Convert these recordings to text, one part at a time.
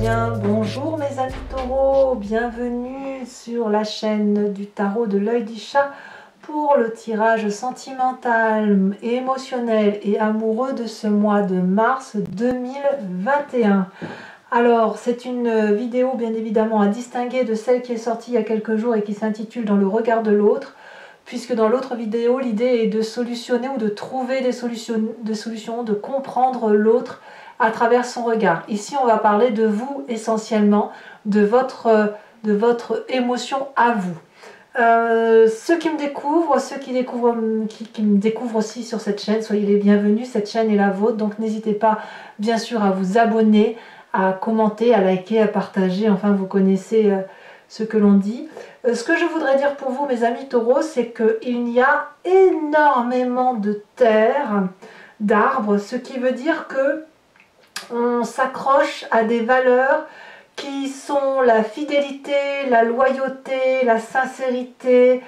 bien, bonjour mes amis taureaux, bienvenue sur la chaîne du tarot de l'œil du chat pour le tirage sentimental, émotionnel et amoureux de ce mois de mars 2021. Alors, c'est une vidéo bien évidemment à distinguer de celle qui est sortie il y a quelques jours et qui s'intitule Dans le regard de l'autre, puisque dans l'autre vidéo, l'idée est de solutionner ou de trouver des solutions, de comprendre l'autre à travers son regard. Ici, on va parler de vous essentiellement, de votre émotion à vous. Ceux qui me découvrent, ceux qui me découvrent aussi sur cette chaîne, soyez les bienvenus, cette chaîne est la vôtre, donc n'hésitez pas bien sûr à vous abonner, à commenter, à liker, à partager, enfin vous connaissez ce que l'on dit. Ce que je voudrais dire pour vous mes amis taureaux, c'est qu'il y a énormément de terre, d'arbres, ce qui veut dire que on s'accroche à des valeurs qui sont la fidélité, la loyauté, la sincérité,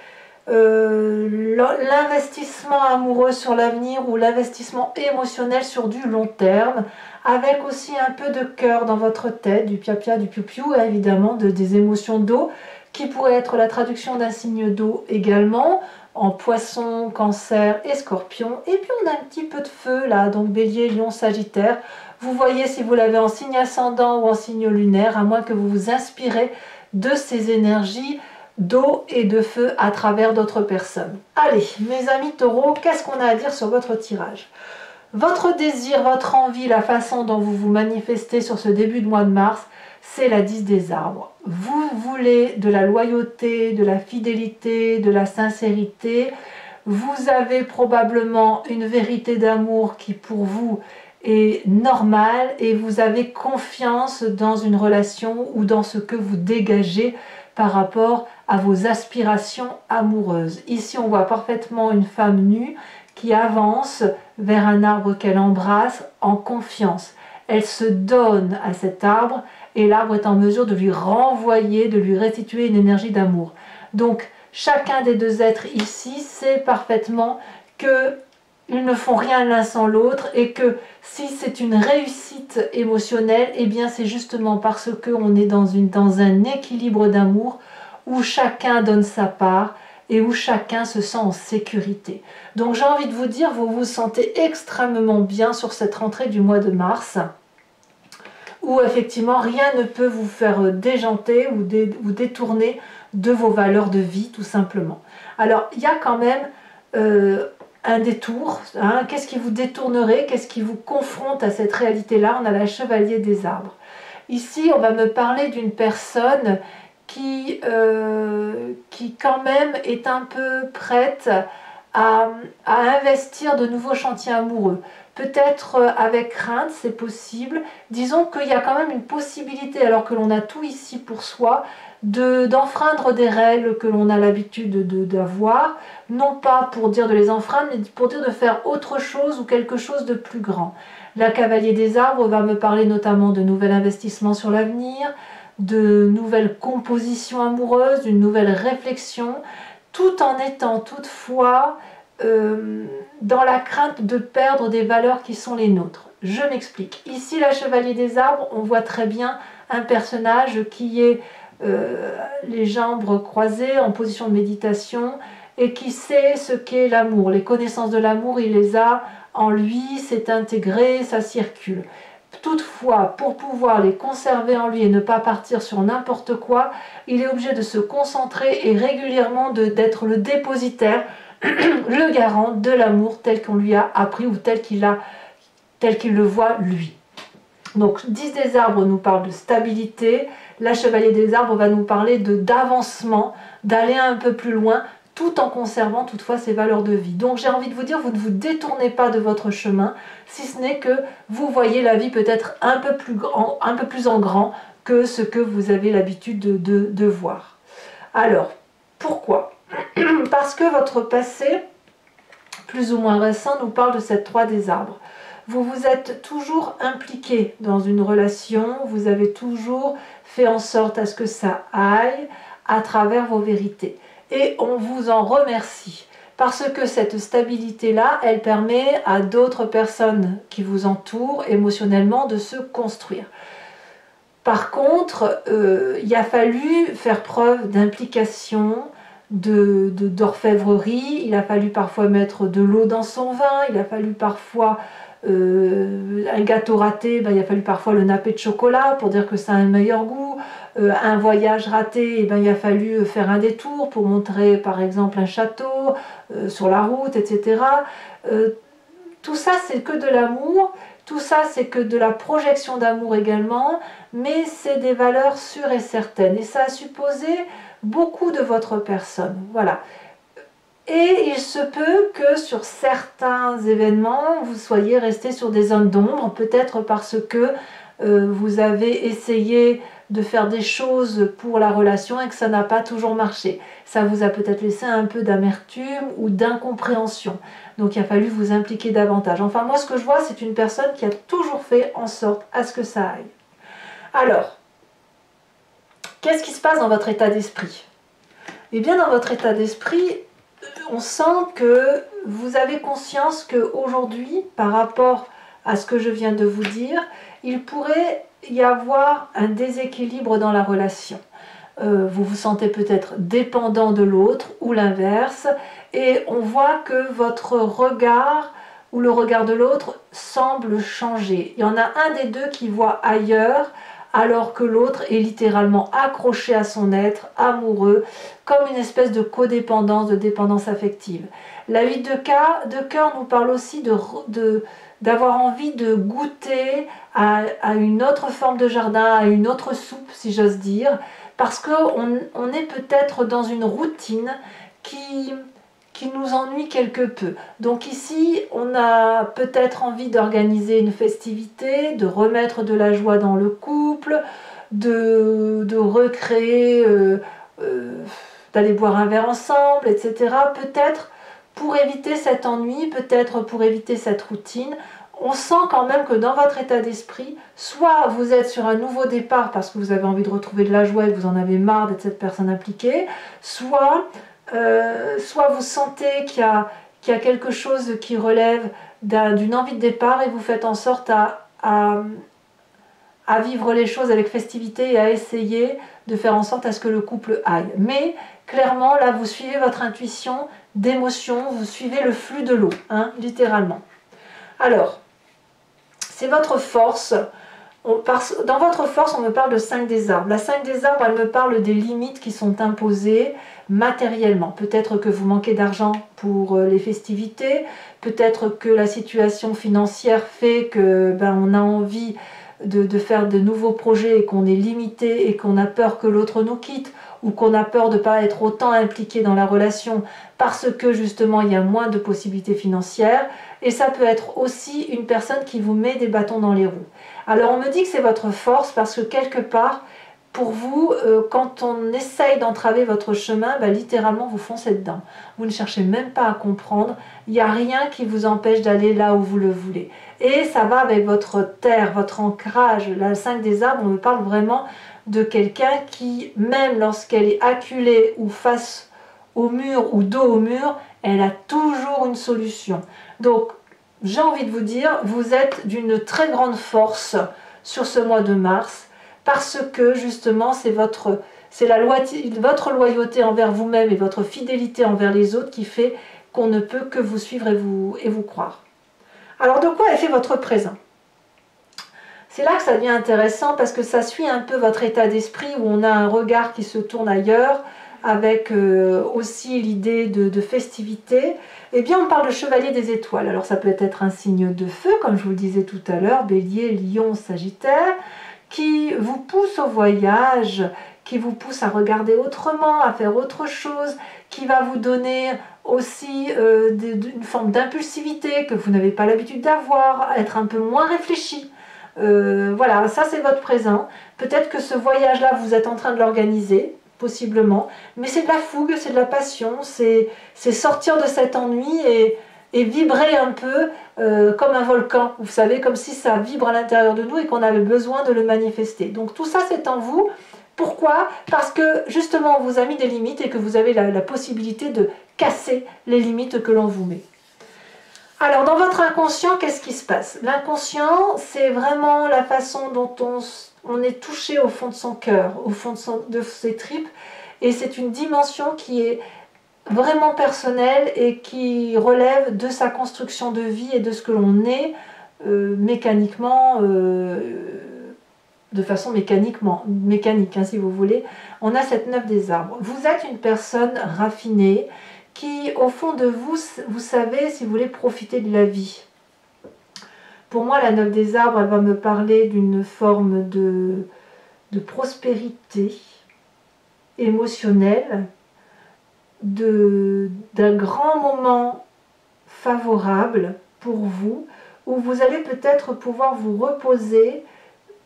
l'investissement amoureux sur l'avenir ou l'investissement émotionnel sur du long terme, avec aussi un peu de cœur dans votre tête, du pia-pia, du piou-piou, et évidemment des émotions d'eau, qui pourrait être la traduction d'un signe d'eau également, en poisson, cancer et scorpion. Et puis on a un petit peu de feu là, donc bélier, lion, sagittaire. Vous voyez si vous l'avez en signe ascendant ou en signe lunaire, à moins que vous vous inspirez de ces énergies d'eau et de feu à travers d'autres personnes. Allez, mes amis taureaux, qu'est-ce qu'on a à dire sur votre tirage? Votre désir, votre envie, la façon dont vous vous manifestez sur ce début de mois de mars, c'est la 10 des arbres. Vous voulez de la loyauté, de la fidélité, de la sincérité. Vous avez probablement une vérité d'amour qui pour vous est normale et vous avez confiance dans une relation ou dans ce que vous dégagez par rapport à vos aspirations amoureuses. Ici, on voit parfaitement une femme nue qui avance vers un arbre qu'elle embrasse en confiance. Elle se donne à cet arbre et l'arbre est en mesure de lui renvoyer, de lui restituer une énergie d'amour. Donc, chacun des deux êtres ici sait parfaitement qu'ils ne font rien l'un sans l'autre et que si c'est une réussite émotionnelle, eh bien c'est justement parce qu'on est dans un équilibre d'amour où chacun donne sa part et où chacun se sent en sécurité. Donc j'ai envie de vous dire, vous vous sentez extrêmement bien sur cette rentrée du mois de mars, où effectivement rien ne peut vous faire déjanter ou détourner de vos valeurs de vie tout simplement. Alors il y a quand même un détour, hein. Qu'est-ce qui vous détournerait, qu'est-ce qui vous confronte à cette réalité-là? On a la chevalier des arbres. Ici on va me parler d'une personne qui quand même est un peu prête à investir de nouveaux chantiers amoureux. Peut-être avec crainte, c'est possible. Disons qu'il y a quand même une possibilité, alors que l'on a tout ici pour soi, d'enfreindre des règles que l'on a l'habitude d'avoir, non pas pour dire de les enfreindre, mais pour dire de faire autre chose ou quelque chose de plus grand. La cavalier des arbres va me parler notamment de nouvel investissement sur l'avenir, de nouvelles compositions amoureuses, d'une nouvelle réflexion, tout en étant toutefois dans la crainte de perdre des valeurs qui sont les nôtres. Je m'explique. Ici, la chevalier des arbres, on voit très bien un personnage qui est les jambes croisées en position de méditation et qui sait ce qu'est l'amour. Les connaissances de l'amour, il les a en lui, c'est intégré, ça circule. Toutefois, pour pouvoir les conserver en lui et ne pas partir sur n'importe quoi, il est obligé de se concentrer et régulièrement d'être le dépositaire, le garant de l'amour tel qu'on lui a appris ou tel qu'il le voit lui. Donc 10 des arbres nous parle de stabilité, la chevalier des arbres va nous parler d'avancement, d'aller un peu plus loin, tout en conservant toutefois ses valeurs de vie. Donc j'ai envie de vous dire, vous ne vous détournez pas de votre chemin, si ce n'est que vous voyez la vie peut-être un peu plus en grand que ce que vous avez l'habitude de voir. Alors, pourquoi? Parce que votre passé, plus ou moins récent, nous parle de cette 3 des arbres. Vous vous êtes toujours impliqué dans une relation, vous avez toujours fait en sorte à ce que ça aille à travers vos vérités. Et on vous en remercie. Parce que cette stabilité-là, elle permet à d'autres personnes qui vous entourent émotionnellement de se construire. Par contre, il a fallu faire preuve d'implication, d'orfèvrerie, il a fallu parfois mettre de l'eau dans son vin, il a fallu parfois un gâteau raté, ben, il a fallu parfois le napper de chocolat pour dire que ça a un meilleur goût. Un voyage raté, ben, il a fallu faire un détour pour montrer par exemple un château sur la route, etc. Tout ça c'est que de l'amour, tout ça c'est que de la projection d'amour également, mais c'est des valeurs sûres et certaines et ça a supposé beaucoup de votre personne. Voilà. Et il se peut que sur certains événements, vous soyez resté sur des zones d'ombre, peut-être parce que vous avez essayé de faire des choses pour la relation et que ça n'a pas toujours marché. Ça vous a peut-être laissé un peu d'amertume ou d'incompréhension. Donc il a fallu vous impliquer davantage. Enfin moi ce que je vois c'est une personne qui a toujours fait en sorte à ce que ça aille. Alors, qu'est-ce qui se passe dans votre état d'esprit? Eh bien dans votre état d'esprit, on sent que vous avez conscience qu'aujourd'hui, par rapport à ce que je viens de vous dire, il pourrait y avoir un déséquilibre dans la relation. Vous vous sentez peut-être dépendant de l'autre ou l'inverse, et on voit que votre regard ou le regard de l'autre semble changer. Il y en a un des deux qui voit ailleurs, alors que l'autre est littéralement accroché à son être, amoureux, comme une espèce de codépendance, de dépendance affective. La 8 de cœur nous parle aussi d'avoir envie de goûter à une autre forme de jardin, à une autre soupe, si j'ose dire, parce qu'on est peut-être dans une routine qui nous ennuie quelque peu. Donc ici, on a peut-être envie d'organiser une festivité, de remettre de la joie dans le couple, de recréer, d'aller boire un verre ensemble, etc. Peut-être pour éviter cet ennui, peut-être pour éviter cette routine. On sent quand même que dans votre état d'esprit, soit vous êtes sur un nouveau départ parce que vous avez envie de retrouver de la joie et que vous en avez marre d'être cette personne impliquée, soit vous sentez qu'il y a quelque chose qui relève d'une envie de départ et vous faites en sorte à vivre les choses avec festivité et à essayer de faire en sorte à ce que le couple aille. Mais clairement, là, vous suivez votre intuition d'émotion, vous suivez le flux de l'eau, hein, littéralement. Alors, c'est votre force. Dans votre force, on me parle de 5 des arbres. La 5 des arbres, elle me parle des limites qui sont imposées matériellement. Peut-être que vous manquez d'argent pour les festivités, peut-être que la situation financière fait que on a envie de faire de nouveaux projets et qu'on est limité et qu'on a peur que l'autre nous quitte ou qu'on a peur de ne pas être autant impliqué dans la relation parce que justement il y a moins de possibilités financières. Et ça peut être aussi une personne qui vous met des bâtons dans les roues. Alors on me dit que c'est votre force parce que quelque part, pour vous, quand on essaye d'entraver votre chemin, littéralement vous foncez dedans. Vous ne cherchez même pas à comprendre, il n'y a rien qui vous empêche d'aller là où vous le voulez. Et ça va avec votre terre, votre ancrage. La 5 des arbres, on me parle vraiment de quelqu'un qui, même lorsqu'elle est acculée ou face au mur ou dos au mur, elle a toujours une solution. Donc, j'ai envie de vous dire, vous êtes d'une très grande force sur ce mois de mars, parce que justement, c'est votre loyauté envers vous-même et votre fidélité envers les autres qui fait qu'on ne peut que vous suivre et vous croire. Alors, de quoi est fait votre présent? C'est là que ça devient intéressant parce que ça suit un peu votre état d'esprit où on a un regard qui se tourne ailleurs, avec aussi l'idée de festivité. Eh bien on parle de chevalier des étoiles. Alors ça peut être un signe de feu, comme je vous le disais tout à l'heure, bélier, lion, sagittaire, qui vous pousse au voyage, qui vous pousse à regarder autrement, à faire autre chose, qui va vous donner aussi une forme d'impulsivité que vous n'avez pas l'habitude d'avoir, être un peu moins réfléchi. Voilà, ça c'est votre présent. Peut-être que ce voyage-là, vous êtes en train de l'organiser, possiblement, mais c'est de la fougue, c'est de la passion, c'est sortir de cet ennui et vibrer un peu comme un volcan, vous savez, comme si ça vibre à l'intérieur de nous et qu'on avait besoin de le manifester. Donc tout ça c'est en vous. Pourquoi? Parce que justement on vous a mis des limites et que vous avez la possibilité de casser les limites que l'on vous met. Alors, dans votre inconscient, qu'est-ce qui se passe? L'inconscient, c'est vraiment la façon dont on est touché au fond de son cœur, au fond de ses tripes. Et c'est une dimension qui est vraiment personnelle et qui relève de sa construction de vie et de ce que l'on est mécaniquement, de façon mécanique, hein, si vous voulez. On a cette 9 des arbres. Vous êtes une personne raffinée qui, au fond de vous, vous savez si vous voulez profiter de la vie. Pour moi, la 9 des arbres, elle va me parler d'une forme de prospérité émotionnelle, d'un grand moment favorable pour vous, où vous allez peut-être pouvoir vous reposer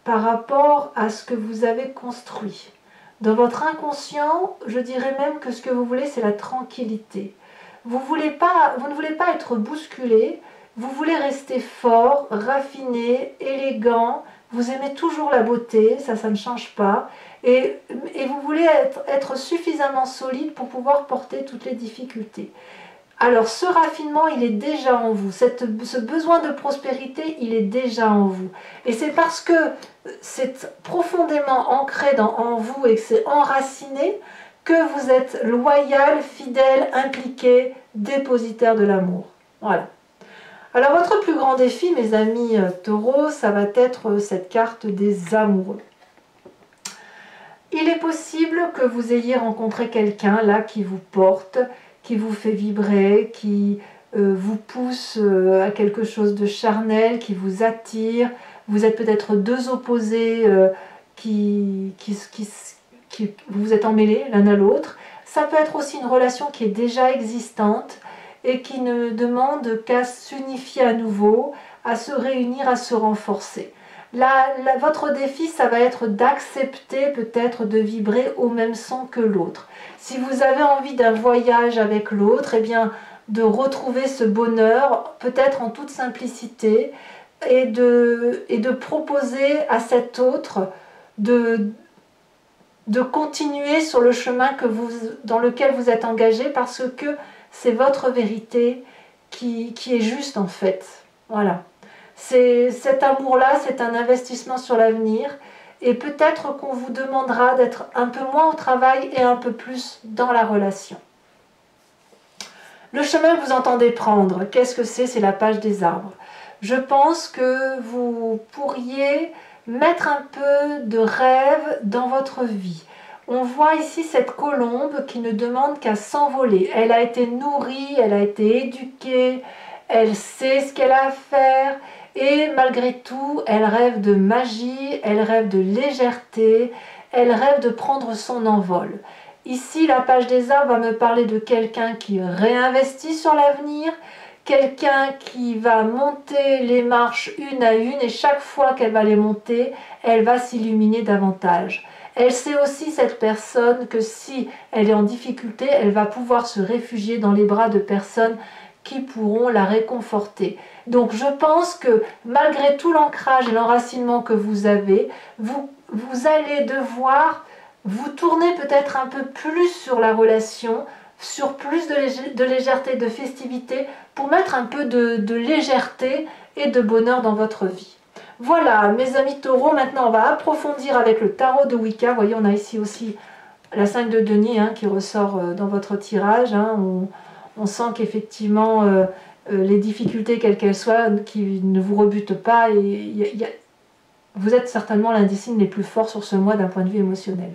par rapport à ce que vous avez construit. Dans votre inconscient, je dirais même que ce que vous voulez, c'est la tranquillité. Vous ne voulez pas être bousculé, vous voulez rester fort, raffiné, élégant, vous aimez toujours la beauté, ça ne change pas, et vous voulez être suffisamment solide pour pouvoir porter toutes les difficultés. Alors ce raffinement, il est déjà en vous, ce besoin de prospérité, il est déjà en vous. Et c'est parce que c'est profondément ancré en vous et que c'est enraciné que vous êtes loyal, fidèle, impliqué, dépositaire de l'amour. Voilà. Alors votre plus grand défi, mes amis taureaux, ça va être cette carte des amoureux. Il est possible que vous ayez rencontré quelqu'un là qui vous porte, qui vous fait vibrer, qui vous pousse à quelque chose de charnel, qui vous attire. Vous êtes peut-être deux opposés vous êtes emmêlés l'un à l'autre. Ça peut être aussi une relation qui est déjà existante et qui ne demande qu'à s'unifier à nouveau, à se réunir, à se renforcer. Votre défi, ça va être d'accepter peut-être de vibrer au même son que l'autre. Si vous avez envie d'un voyage avec l'autre, eh bien, de retrouver ce bonheur, peut-être en toute simplicité, et de proposer à cet autre de continuer sur le chemin dans lequel vous êtes engagé, parce que c'est votre vérité qui est juste en fait. Voilà. Cet amour-là, c'est un investissement sur l'avenir, et peut-être qu'on vous demandera d'être un peu moins au travail et un peu plus dans la relation. Le chemin que vous entendez prendre, qu'est-ce que c'est? C'est la page des arbres. Je pense que vous pourriez mettre un peu de rêve dans votre vie. On voit ici cette colombe qui ne demande qu'à s'envoler. Elle a été nourrie, elle a été éduquée, elle sait ce qu'elle a à faire. Et malgré tout, elle rêve de magie, elle rêve de légèreté, elle rêve de prendre son envol. Ici, la page des arbres va me parler de quelqu'un qui réinvestit sur l'avenir, quelqu'un qui va monter les marches une à une, et chaque fois qu'elle va les monter, elle va s'illuminer davantage. Elle sait aussi, cette personne, que si elle est en difficulté, elle va pouvoir se réfugier dans les bras de personnes qui pourront la réconforter. Donc je pense que malgré tout l'ancrage et l'enracinement que vous avez, vous allez devoir vous tourner peut-être un peu plus sur la relation, sur plus de légèreté, de festivité, pour mettre un peu de légèreté et de bonheur dans votre vie. Voilà, mes amis taureaux, maintenant on va approfondir avec le tarot de Wicca. Vous voyez, on a ici aussi la 5 de denier qui ressort dans votre tirage. On sent qu'effectivement, les difficultés, quelles qu'elles soient, qui ne vous rebutent pas, vous êtes certainement l'un des signes les plus forts sur ce mois d'un point de vue émotionnel.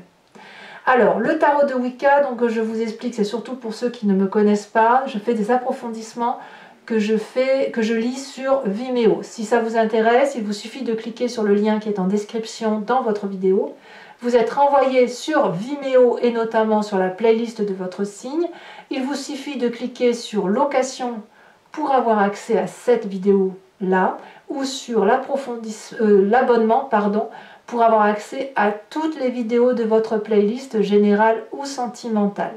Alors, le tarot de Wicca, donc je vous explique, c'est surtout pour ceux qui ne me connaissent pas, je fais des approfondissements que je lis sur Vimeo. Si ça vous intéresse, il vous suffit de cliquer sur le lien qui est en description dans votre vidéo. Vous êtes renvoyé sur Vimeo et notamment sur la playlist de votre signe. Il vous suffit de cliquer sur location pour avoir accès à cette vidéo-là, ou sur l'abonnement, pour avoir accès à toutes les vidéos de votre playlist générale ou sentimentale.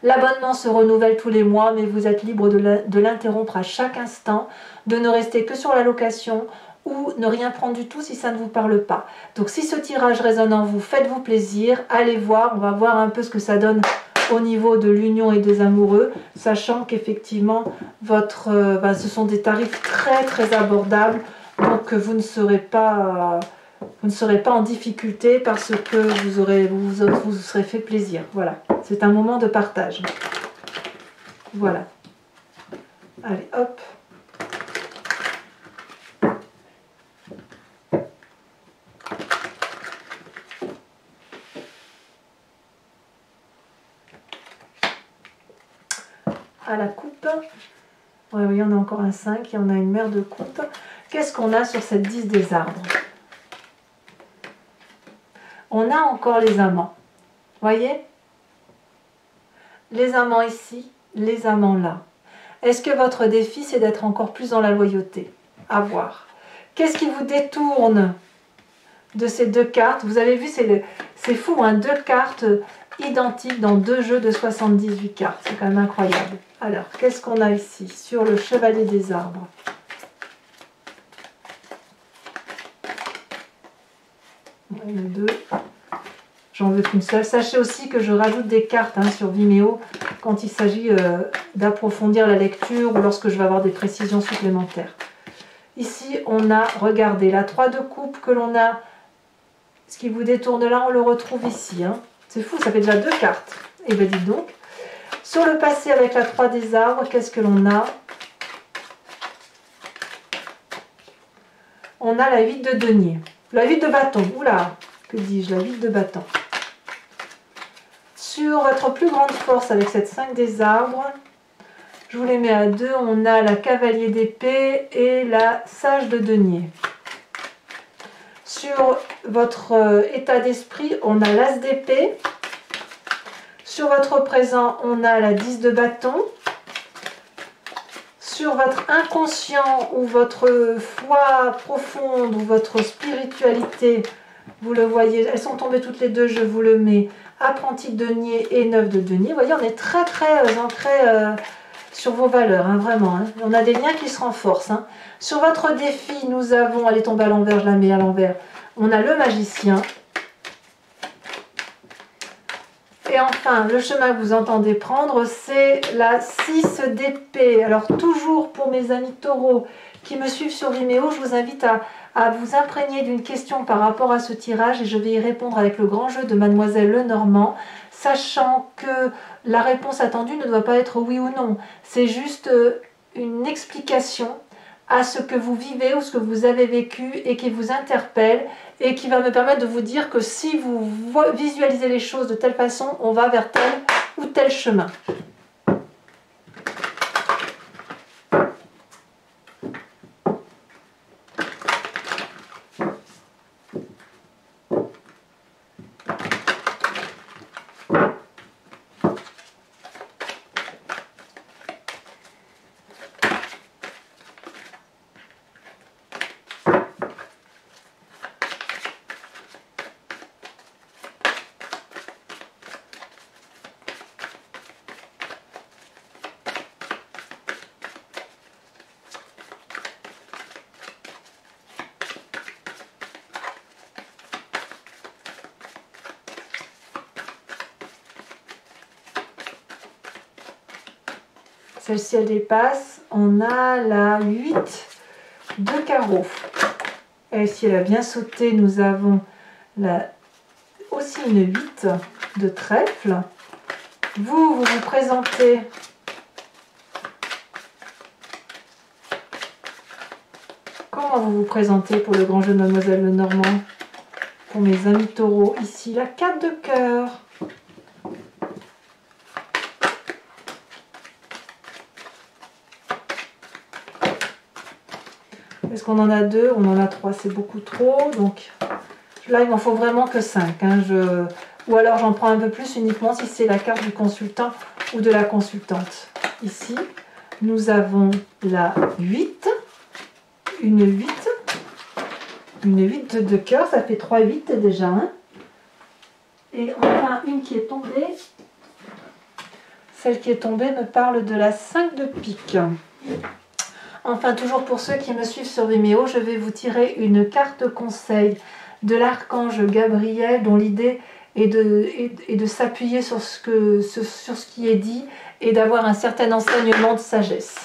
L'abonnement se renouvelle tous les mois, mais vous êtes libre de l'interrompre à chaque instant, de ne rester que sur la location ou ne rien prendre du tout si ça ne vous parle pas. Donc si ce tirage résonne en vous, faites-vous plaisir, allez voir, on va voir un peu ce que ça donne au niveau de l'union et des amoureux, sachant qu'effectivement, ce sont des tarifs très très abordables, donc vous ne serez pas en difficulté parce que vous serez fait plaisir. Voilà, c'est un moment de partage. Voilà. Allez, hop. À la coupe. Ouais, oui, on a encore un 5 et on a une mer de coupe. Qu'est-ce qu'on a sur cette 10 des arbres? On a encore les amants. Voyez? Les amants ici, les amants là. Est-ce que votre défi, c'est d'être encore plus dans la loyauté? À voir. Qu'est-ce qui vous détourne de ces deux cartes? Vous avez vu, c'est fou, hein, deux cartes identiques dans deux jeux de 78 cartes. C'est quand même incroyable. Alors, qu'est-ce qu'on a ici sur le chevalier des arbres? Il y en a deux. J'en veux qu'une seule. Sachez aussi que je rajoute des cartes sur Vimeo quand il s'agit d'approfondir la lecture ou lorsque je vais avoir des précisions supplémentaires. Ici, on a, regardez, la 3 de coupe que l'on a. Ce qui vous détourne là, on le retrouve ici. Hein. C'est fou, ça fait déjà deux cartes. Et bien, dites donc. Sur le passé avec la 3 des arbres, qu'est-ce que l'on a? On a la 8 de denier. La 8 de bâton. Oula, que dis-je? La 8 de bâton. Sur votre plus grande force avec cette 5 des arbres, je vous les mets à 2. On a la cavalier d'épée et la sage de denier. Sur votre état d'esprit, on a l'as d'épée. Sur votre présent, on a la 10 de bâton. Sur votre inconscient ou votre foi profonde ou votre spiritualité, vous le voyez, elles sont tombées toutes les deux, je vous le mets, apprenti de denier et 9 de denier. Vous voyez, on est très très ancré sur vos valeurs, hein, vraiment. Hein. On a des liens qui se renforcent. Hein. Sur votre défi, nous avons, elle est tombée à l'envers, je la mets à l'envers, on a le magicien. Et enfin, le chemin que vous entendez prendre, c'est la 6 d'épée. Alors toujours pour mes amis taureaux qui me suivent sur Vimeo, je vous invite à vous imprégner d'une question par rapport à ce tirage et je vais y répondre avec le grand jeu de Mademoiselle Lenormand, sachant que la réponse attendue ne doit pas être oui ou non. C'est juste une explication à ce que vous vivez ou ce que vous avez vécu et qui vous interpelle et qui va me permettre de vous dire que si vous visualisez les choses de telle façon, on va vers tel ou tel chemin. Celle-ci, elle dépasse. On a la 8 de carreau. Elle-ci, elle a bien sauté. Nous avons aussi une 8 de trèfle. Vous vous présentez comment vous vous présentez pour le grand jeu de Mademoiselle Lenormand? Pour mes amis taureaux, ici, la 4 de cœur. Est-ce qu'on en a 2? On en a 3, c'est beaucoup trop. Donc là, il m'en faut vraiment que 5. Hein. Ou alors j'en prends un peu plus uniquement si c'est la carte du consultant ou de la consultante. Ici, nous avons la 8, une 8, une 8 de cœur, ça fait 3 8 déjà. Hein. Et enfin, une qui est tombée. Celle qui est tombée me parle de la 5 de pique. Enfin, toujours pour ceux qui me suivent sur Vimeo, je vais vous tirer une carte conseil de l'archange Gabriel, dont l'idée et de s'appuyer sur sur ce qui est dit et d'avoir un certain enseignement de sagesse.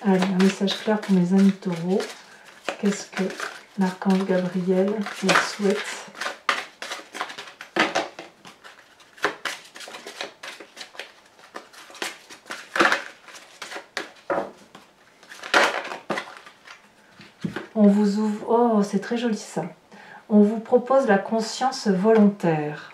Allez, un message clair pour mes amis taureaux. Qu'est-ce que l'archange Gabriel leur souhaite? On vous ouvre... Oh, c'est très joli ça. On vous propose la conscience volontaire.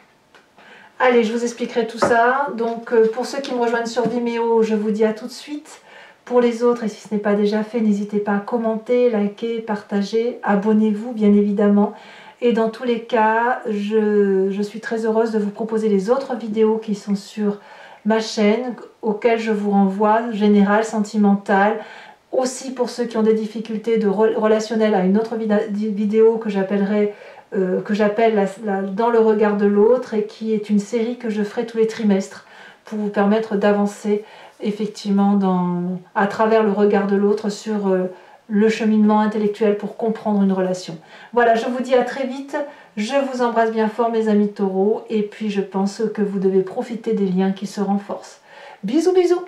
Allez, je vous expliquerai tout ça. Donc, pour ceux qui me rejoignent sur Vimeo, je vous dis à tout de suite. Pour les autres, et si ce n'est pas déjà fait, n'hésitez pas à commenter, liker, partager, abonnez-vous bien évidemment. Et dans tous les cas, je suis très heureuse de vous proposer les autres vidéos qui sont sur ma chaîne, auxquelles je vous renvoie, générale, sentimentale. Aussi pour ceux qui ont des difficultés relationnelles, à une autre vidéo que j'appelle Dans le regard de l'autre, et qui est une série que je ferai tous les trimestres pour vous permettre d'avancer effectivement à travers le regard de l'autre sur le cheminement intellectuel pour comprendre une relation. Voilà, je vous dis à très vite, je vous embrasse bien fort mes amis taureaux, et puis je pense que vous devez profiter des liens qui se renforcent. Bisous bisous.